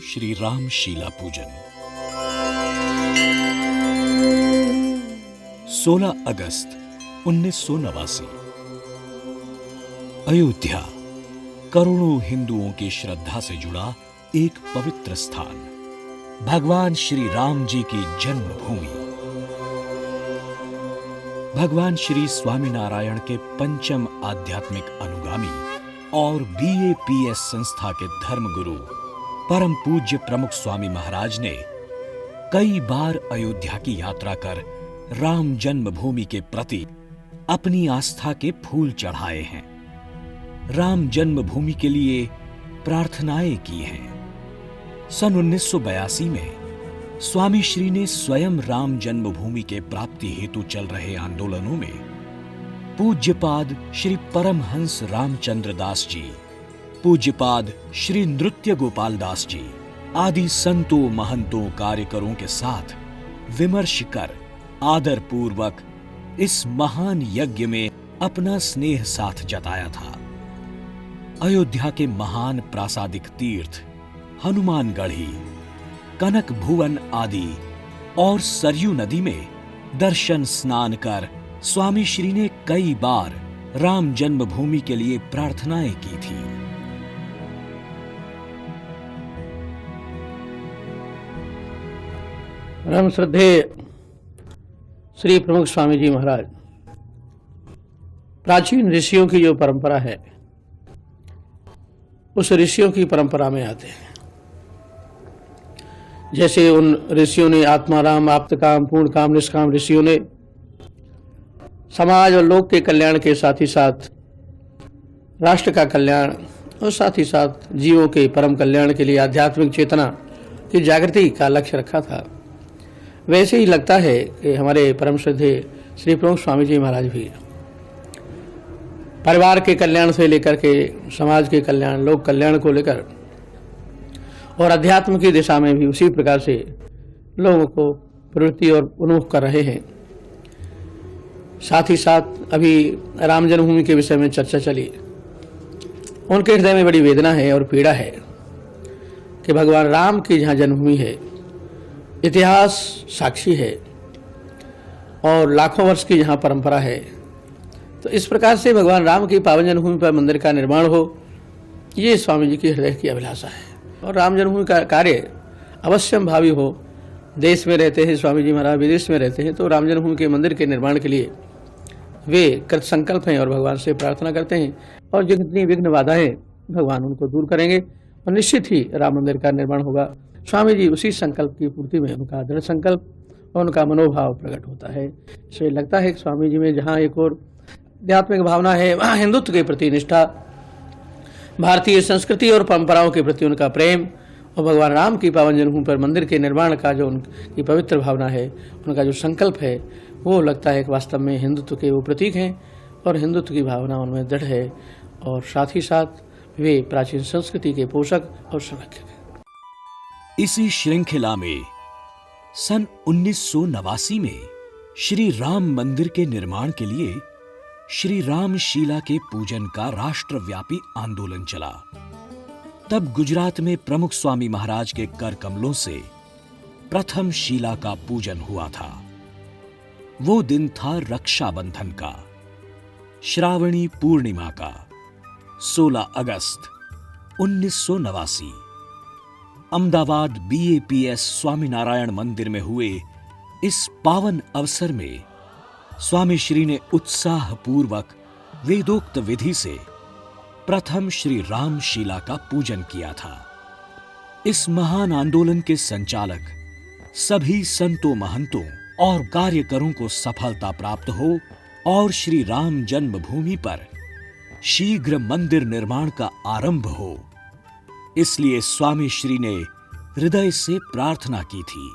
श्री राम शीला पूजन। 16 अगस्त 1989। अयोध्या करोड़ों हिंदुओं की श्रद्धा से जुड़ा एक पवित्र स्थान, भगवान श्री राम जी की जन्मभूमि। भगवान श्री स्वामीनारायण के पंचम आध्यात्मिक अनुगामी और BAPS संस्था के धर्मगुरु परम पूज्य प्रमुख स्वामी महाराज ने कई बार अयोध्या की यात्रा कर राम जन्मभूमि के प्रति अपनी आस्था के फूल चढ़ाए हैं, राम जन्मभूमि के लिए प्रार्थनाएं की हैं। सन 1982 में स्वामी श्री ने स्वयं राम जन्मभूमि के प्राप्ति हेतु चल रहे आंदोलनों में पूज्यपाद श्री परमहंस रामचंद्र दास जी, पूज्यपाद श्री नृत्य गोपाल दास जी आदि संतों महंतों कार्यकरों के साथ विमर्श कर आदर पूर्वक इस महान यज्ञ में अपना स्नेह साथ जताया था। अयोध्या के महान प्रासादिक तीर्थ हनुमानगढ़ी, कनक भुवन आदि और सरयू नदी में दर्शन स्नान कर स्वामी श्री ने कई बार राम जन्मभूमि के लिए प्रार्थनाएं की थी। परम श्रद्धेय श्री प्रमुख स्वामी जी महाराज प्राचीन ऋषियों की जो परंपरा है उस ऋषियों की परंपरा में आते हैं। जैसे उन ऋषियों ने आत्माराम, आप्तकाम, पूर्ण काम, निष्काम ऋषियों ने समाज और लोक के कल्याण के साथ ही साथ राष्ट्र का कल्याण और साथ ही साथ जीवों के परम कल्याण के लिए आध्यात्मिक चेतना की जागृति का लक्ष्य रखा था। वैसे ही लगता है कि हमारे परम श्रद्धेय श्री प्रमुख स्वामी जी महाराज भी परिवार के कल्याण से लेकर के समाज के कल्याण, लोक कल्याण को लेकर और अध्यात्म की दिशा में भी उसी प्रकार से लोगों को प्रवृत्ति और उन्मुख कर रहे हैं। साथ ही साथ अभी राम जन्मभूमि के विषय में चर्चा चली। उनके हृदय में बड़ी वेदना है और पीड़ा है कि भगवान राम की जहाँ जन्मभूमि है, इतिहास साक्षी है और लाखों वर्ष की जहाँ परंपरा है, तो इस प्रकार से भगवान राम की पावन जन्मभूमि पर मंदिर का निर्माण हो, ये स्वामी जी की हृदय की अभिलाषा है। और राम जन्मभूमि का कार्य अवश्यम भावी हो। देश में रहते हैं स्वामी जी महाराज, विदेश में रहते हैं, तो राम जन्मभूमि के मंदिर के निर्माण के लिए वे कृत संकल्प हैं और भगवान से प्रार्थना करते हैं और जितनी विघ्न बाधाएं भगवान उनको दूर करेंगे और निश्चित ही राम मंदिर का निर्माण होगा। स्वामी जी उसी संकल्प की पूर्ति में उनका दृढ़ संकल्प और उनका मनोभाव प्रकट होता है। इसलिए लगता है कि स्वामी जी में जहाँ एक और आध्यात्मिक भावना है, वहाँ हिंदुत्व के प्रति निष्ठा, भारतीय संस्कृति और परंपराओं के प्रति उनका प्रेम और भगवान राम की पावन जन्मभूमि पर मंदिर के निर्माण का जो उनकी पवित्र भावना है, उनका जो संकल्प है, वो लगता है कि वास्तव में हिंदुत्व के वो प्रतीक हैं और हिंदुत्व की भावना उनमें दृढ़ है और साथ ही साथ वे प्राचीन संस्कृति के पोषक और संरक्षक हैं। इसी श्रृंखला में सन 1989 में श्री राम मंदिर के निर्माण के लिए श्री राम शीला के पूजन का राष्ट्रव्यापी आंदोलन चला। तब गुजरात में प्रमुख स्वामी महाराज के कर कमलों से प्रथम शीला का पूजन हुआ था। वो दिन था रक्षाबंधन का, श्रावणी पूर्णिमा का, 16 अगस्त 1989। अहमदाबाद BAPS स्वामीनारायण मंदिर में हुए इस पावन अवसर में स्वामी श्री ने उत्साह पूर्वक वेदोक्त विधि से प्रथम श्री राम शीला का पूजन किया था। इस महान आंदोलन के संचालक सभी संतों महंतों और कार्यकरों को सफलता प्राप्त हो और श्री राम जन्मभूमि पर शीघ्र मंदिर निर्माण का आरंभ हो, इसलिए स्वामी श्री ने हृदय से प्रार्थना की थी।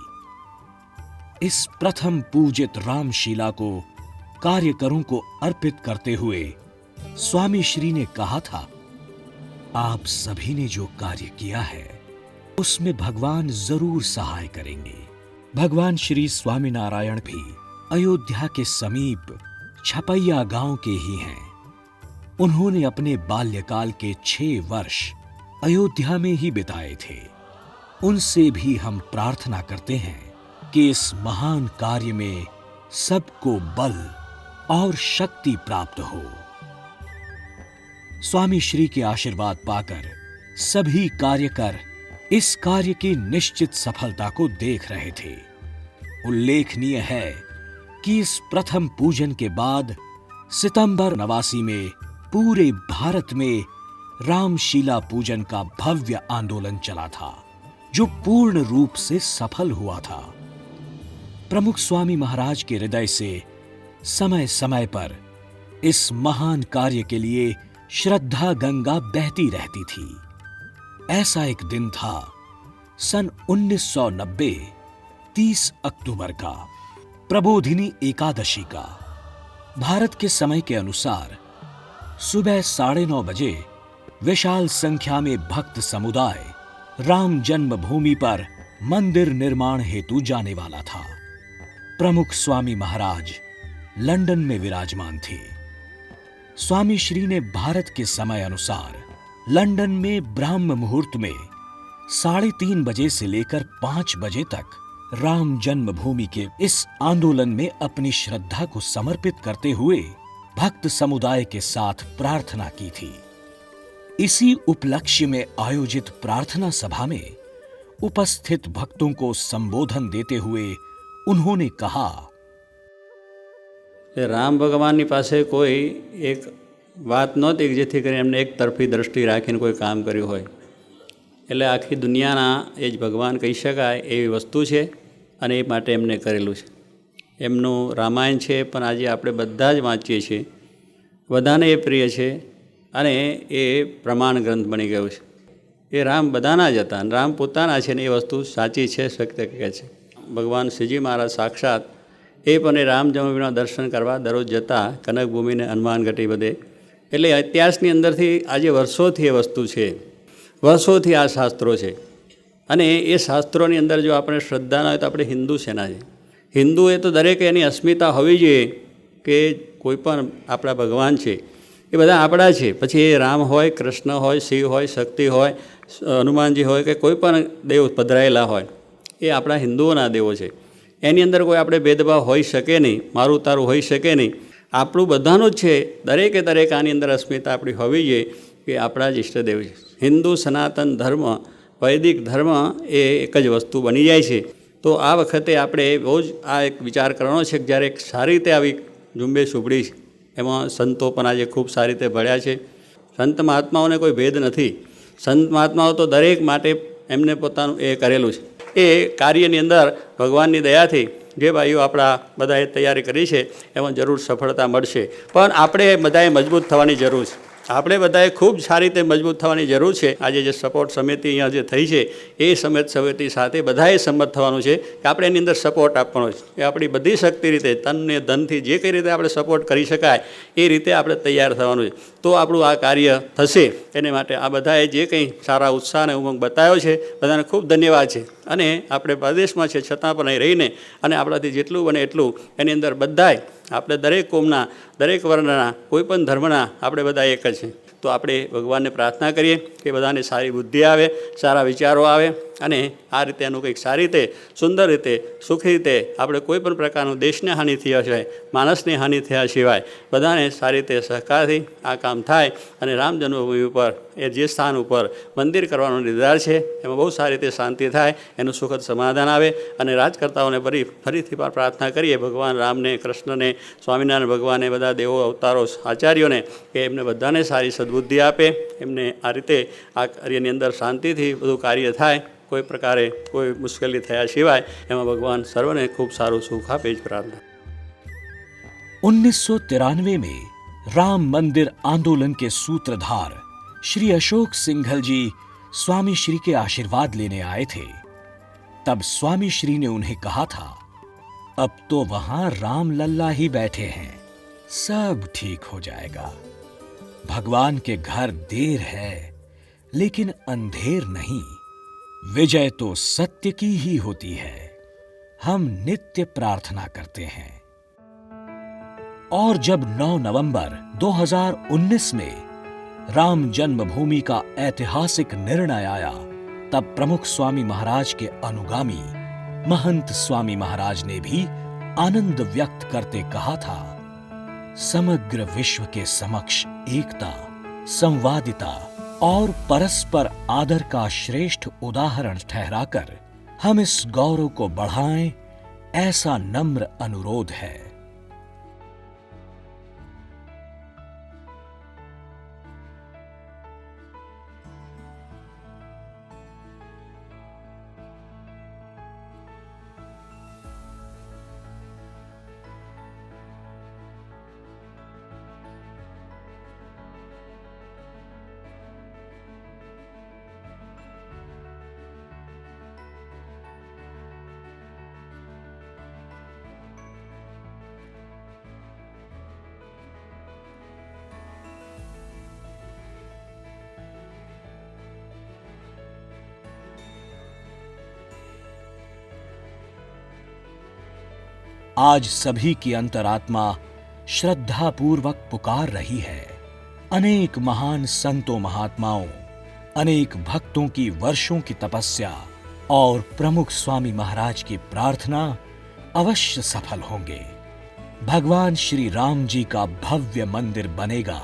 इस प्रथम पूजित रामशीला को कार्यकरों को अर्पित करते हुए स्वामी श्री ने कहा था, आप सभी ने जो कार्य किया है उसमें भगवान जरूर सहाय करेंगे। भगवान श्री स्वामीनारायण भी अयोध्या के समीप छपैया गांव के ही हैं। उन्होंने अपने बाल्यकाल के 6 वर्ष अयोध्या में ही बिताए थे। उनसे भी हम प्रार्थना करते हैं कि इस महान कार्य में सबको बल और शक्ति प्राप्त हो। स्वामी श्री के आशीर्वाद पाकर सभी कार्यकर इस कार्य की निश्चित सफलता को देख रहे थे। उल्लेखनीय है कि इस प्रथम पूजन के बाद सितंबर 89 में पूरे भारत में रामशीला पूजन का भव्य आंदोलन चला था, जो पूर्ण रूप से सफल हुआ था। प्रमुख स्वामी महाराज के हृदय से समय समय पर इस महान कार्य के लिए श्रद्धा गंगा बहती रहती थी। ऐसा एक दिन था सन 1990 30 अक्टूबर का, प्रबोधिनी एकादशी का। भारत के समय के अनुसार सुबह 9:30 बजे विशाल संख्या में भक्त समुदाय राम जन्मभूमि पर मंदिर निर्माण हेतु जाने वाला था। प्रमुख स्वामी महाराज लंदन में विराजमान थे। स्वामी श्री ने भारत के समय अनुसार लंदन में ब्राह्म मुहूर्त में 3:30 बजे से लेकर 5 बजे तक राम जन्मभूमि के इस आंदोलन में अपनी श्रद्धा को समर्पित करते हुए भक्त समुदाय के साथ प्रार्थना की थी। इसी उपलक्ष्य में आयोजित प्रार्थना सभा में उपस्थित भक्तों को संबोधन देते हुए उन्होंने कहा, રામ ભગવાનની પાસે કોઈ એક વાત નહોતી કે જેથી કરીને એમને એક તરફી દ્રષ્ટિ રાખીને કોઈ કામ કર્યું હોય, એટલે આખી દુનિયાના એ જ ભગવાન કહી શકાય એવી વસ્તુ છે અને એ માટે એમને કરેલું છે. એમનું રામાયણ છે પણ આજે આપણે બધા જ વાંચીએ છીએ, બધાને એ પ્રિય છે અને એ પ્રમાણ ગ્રંથ બની ગયો છે. એ રામ બધાના જ હતા અને રામ પોતાના છે ને એ વસ્તુ સાચી છે, સત્ય કહે છે. ભગવાન શ્રીજી મહારાજ સાક્ષાત એ પણ એ રામ જન્મભૂમિના દર્શન કરવા દરરોજ જતા, કનકભૂમિને હનુમાનગઢી બધે. એટલે ઇતિહાસની અંદરથી આજે વર્ષોથી એ વસ્તુ છે, વર્ષોથી આ શાસ્ત્રો છે અને એ શાસ્ત્રોની અંદર જો આપણે શ્રદ્ધા ના હોય તો આપણે હિન્દુ શેના છે? હિન્દુ એ તો દરેકે એની અસ્મિતા હોવી જોઈએ કે કોઈ પણ આપણા ભગવાન છે એ બધા આપણા છે. પછી એ રામ હોય, કૃષ્ણ હોય, શિવ હોય, શક્તિ હોય, હનુમાનજી હોય કે કોઈ પણ દેવ પધરાયેલા હોય, એ આપણા હિન્દુઓના દેવો છે. એની અંદર કોઈ આપણે ભેદભાવ હોઈ શકે નહીં, મારું તારું હોઈ શકે નહીં. આપણું બધાનું જ છે. દરેકે દરેક આની અંદર અસ્મિતા આપણી હોવી જોઈએ કે આપણા જ ઈષ્ટદેવ છે. હિન્દુ સનાતન ધર્મ, વૈદિક ધર્મ એ એક જ વસ્તુ બની જાય છે. તો આ વખતે આપણે બહુ જ આ એક વિચાર કરવાનો છે કે જ્યારે એક સારી રીતે આવી ઝુંબેશ ઉભળી છે, એમાં સંતો પણ આજે ખૂબ સારી રીતે ભળ્યા છે. સંત મહાત્માઓને કોઈ ભેદ નથી. સંત મહાત્માઓ તો દરેક માટે એમને પોતાનું એ કરેલું છે. એ કાર્યની અંદર ભગવાનની દયાથી જે ભાઈઓ આપણા બધાએ તૈયારી કરી છે એમાં જરૂર સફળતા મળશે. પણ આપણે બધાએ મજબૂત થવાની જરૂર છે. આપણે બધાએ ખૂબ સારી રીતે મજબૂત થવાની જરૂર છે. આજે જે સપોર્ટ સમિતિ અહીંયા જે થઈ છે એ સમિતિ સાથે બધાએ સંમત થવાનું છે કે આપણે એની અંદર સપોર્ટ આપવાનો છે. એ આપણી બધી શક્તિ રીતે, તનને ધનથી જે કઈ રીતે આપણે સપોર્ટ કરી શકાય એ રીતે આપણે તૈયાર થવાનું છે. તો આપણું આ કાર્ય થશે. એને માટે આ બધાએ જે કંઈ સારા ઉત્સાહ અને ઉમંગ બતાવ્યો છે બધાને ખૂબ ધન્યવાદ છે. અને આપણે પ્રદેશમાં છે છતાં પણ અહીં રહીને અને આપણાથી જેટલું બને એટલું એની અંદર બધાય આપણે દરેક કોમના, દરેક વર્ણના, કોઈ પણ ધર્મના આપણે બધા એક જ છે. તો આપણે ભગવાનને પ્રાર્થના કરીએ કે બધાને સારી બુદ્ધિ આવે, સારા વિચારો આવે અને આ રીતે એનું કંઈક સારી રીતે, સુંદર રીતે, સુખી રીતે આપણે કોઈ પણ પ્રકારનું દેશને હાનિ થયા સિવાય, માણસને હાનિ થયા સિવાય બધાને સારી રીતે સહકારથી આ કામ થાય અને રામ જન્મભૂમિ ઉપર એ જે સ્થાન ઉપર મંદિર કરવાનો નિર્ધાર છે એમાં બહુ સારી રીતે શાંતિ થાય, એનું સુખદ સમાધાન આવે. અને રાજકર્તાઓને ફરીથી પણ પ્રાર્થના કરીએ ભગવાન રામને, કૃષ્ણને, સ્વામિનારાયણ ભગવાને, બધા દેવો, અવતારો, આચાર્યોને કે એમને બધાને સારી સદબુદ્ધિ આપે. એમને આ રીતે આ કાર્યની અંદર શાંતિથી બધું કાર્ય થાય, કોઈ પ્રકારે કોઈ મુશ્કેલી થયા સિવાય એમાં ભગવાન સર્વને ખૂબ સારું સુખ આપે જ પ્રાર્થના. 1993 में राम मंदिर आंदोलन के सूत्रधार श्री अशोक सिंघल जी स्वामी श्री के आशीर्वाद लेने आए थे. तब स्वामी श्री ने उन्हें कहा था, अब तो वहां राम लल्ला ही बैठे हैं, सब ठीक हो जाएगा. भगवान के घर देर है लेकिन अंधेर नहीं. विजय तो सत्य की ही होती है. हम नित्य प्रार्थना करते हैं. और जब 9 नवंबर 2019 में राम जन्मभूमि का ऐतिहासिक निर्णय आया तब प्रमुख स्वामी महाराज के अनुगामी महंत स्वामी महाराज ने भी आनंद व्यक्त करते कहा था, समग्र विश्व के समक्ष एकता, संवादिता और परस्पर आदर का श्रेष्ठ उदाहरण ठहराकर हम इस गौरव को बढ़ाएं, ऐसा नम्र अनुरोध है। आज सभी की अंतरात्मा श्रद्धा पूर्वक पुकार रही है। अनेक महान संतों महात्माओं, अनेक भक्तों की वर्षों की तपस्या और प्रमुख स्वामी महाराज की प्रार्थना अवश्य सफल होंगे। भगवान श्री राम जी का भव्य मंदिर बनेगा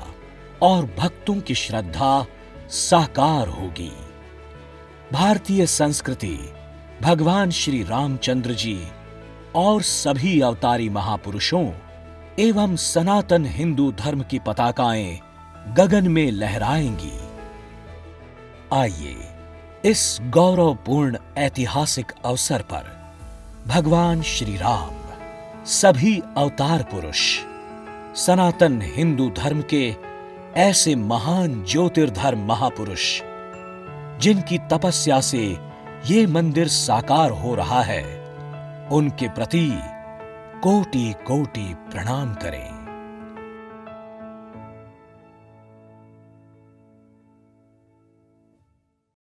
और भक्तों की श्रद्धा साकार होगी। भारतीय संस्कृति भगवान श्री रामचंद्र जी और सभी अवतारी महापुरुषों एवं सनातन हिंदू धर्म की पताकाएं गगन में लहराएंगी। आइए इस गौरवपूर्ण ऐतिहासिक अवसर पर भगवान श्री राम, सभी अवतार पुरुष, सनातन हिंदू धर्म के ऐसे महान ज्योतिर्धर्म महापुरुष जिनकी तपस्या से ये मंदिर साकार हो रहा है, उनके प्रति कोटि कोटि प्रणाम करें।